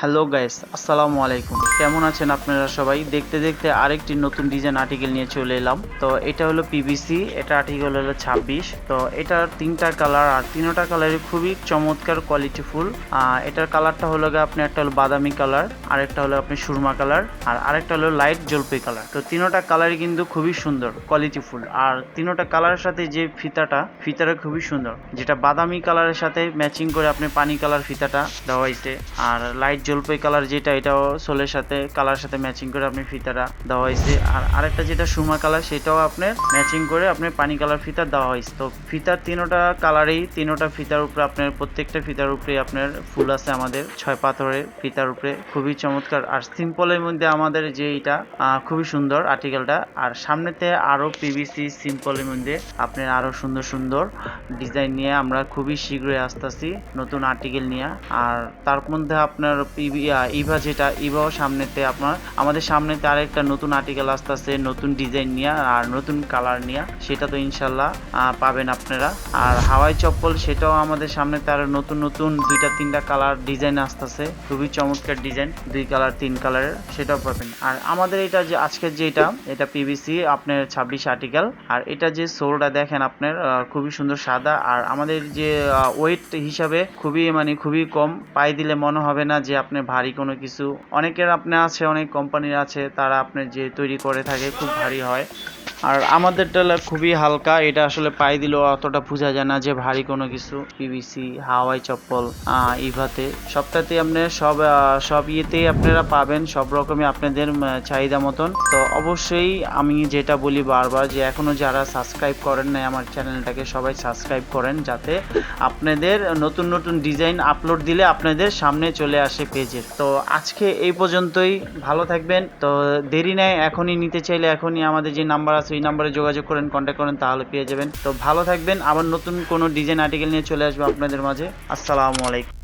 Hello guys, আসসালামু আলাইকুম। কেমন আছেন আপনারা সবাই? দেখতে দেখতে আরেকটি নতুন ডিজাইন আর্টিকেল নিয়ে চলে এলাম। তো এটা হলো পিভিসি, এটা আর্টিকেল হলো 26। তো এটার তিনটা কালার, আর তিনটা কালারই খুবই চমৎকার কোয়ালিটিফুল। এটার কালারটা হলো আপনি একটা হলো বাদামি কালার, আরেকটা হলো আপনি সুরমা কালার, আর আরেকটা হলো লাইট জলপাই কালার। তো তিনটা কালারই কিন্তু খুবই সুন্দর কোয়ালিটিফুল। আর তিনটা কালারের সাথে যে ফিতাটা খুবই সুন্দর, যেটা বাদামি কালারের সাথে ম্যাচিং করে আপনি পানি কালার ফিতাটা দেওয়া হয়েছে। আর লাইট জলপাই কালার যেটা, এটাও সোলের সাথে কালার সাথে ম্যাচিং করে আপনি ফিতাটা দেওয়া হয়েছে। আর আরেকটা যেটা সুরমা কালার, সেটাও আপনার ম্যাচিং করে আপনি পানি কালার ফিতা দেওয়া হয়েছে। তো ফিতার তিনটা কালারেই তিনটা ফিতার উপরে আপনার প্রত্যেকটা ফিতার উপরে আপনার ফুল আছে আমাদের 6 পাথরের ফিতার উপরে, খুবই চমৎকার। আর সিম্পলের মধ্যে আমাদের যে এটা খুবই সুন্দর আর্টিকেলটা। আর সামনেতে আরো পিভিসি সিম্পলের মধ্যে আপনার আরো সুন্দর সুন্দর ডিজাইন নিয়ে আমরা খুবই শীঘ্রই আসতেছি নতুন আর্টিকেল নিয়ে। আর তার মধ্যে আপনার ইভা যেটা, ইভাও সামনেতে আপনার আমাদের সামনেতে আরেকটা নতুন আর্টিকেল আসতেছে নতুন ডিজাইন নিয়ে আর নতুন কালার নিয়ে, সেটা তো ইনশাল্লাহ পাবেন আপনারা। আর হাওয়াই চপ্পল, সেটাও আমাদের সামনেতে আরো নতুন নতুন 2-3টা কালার ডিজাইন আসতেছে, খুবই চমৎকার ডিজাইন, 2 কালার 3 কালারের, সেটাও পাবেন। আর আমাদের এটা যে আজকের যেটা, এটা পিভিসি আপনার 26 আর্টিকেল। আর এটা যে সোলটা দেখেন আপনার খুবই সুন্দর সাদা। আর আমাদের যে ওয়েট হিসাবে খুবই কম, পায়ে দিলে মনে হবে না যে আপনি ভারী কোনো কিছু। অনেকের আপনার আছে, অনেক কোম্পানির আছে, তারা আপনার যে তৈরি করে থাকে খুব ভারী হয়। আর আমাদেরটা খুবই হালকা, এটা আসলে পায়ে দিলেও অতটা বোঝা যায় না যে ভারী কোনো কিছু। পিভিসি হাওয়াই চপ্পল ইভাতে সবটাতে আপনার সব ইয়েতেই আপনারা পাবেন, সব রকমই আপনাদের চাহিদা মতন। তো অবশ্যই আমি যেটা বলি বারবার, যে এখনো যারা সাবস্ক্রাইব করেন নাই আমার চ্যানেলটাকে, সবাই সাবস্ক্রাইব করেন, যাতে আপনাদের নতুন নতুন ডিজাইন আপলোড দিলে আপনাদের সামনে চলে আসে পেজের। তো আজকে এই পর্যন্তই, ভালো থাকবেন। তো দেরি নাই, এখনই নিতে চাইলে এখনই আমাদের যে নাম্বার আছে ওই নাম্বারে যোগাযোগ করেন, কন্ট্যাক্ট করেন, তাহলে পেয়ে যাবেন। তো ভালো থাকবেন, আবার নতুন কোনো ডিজাইন আর্টিকেল নিয়ে চলে আসবো আপনাদের মাঝে। আসসালামু আলাইকুম।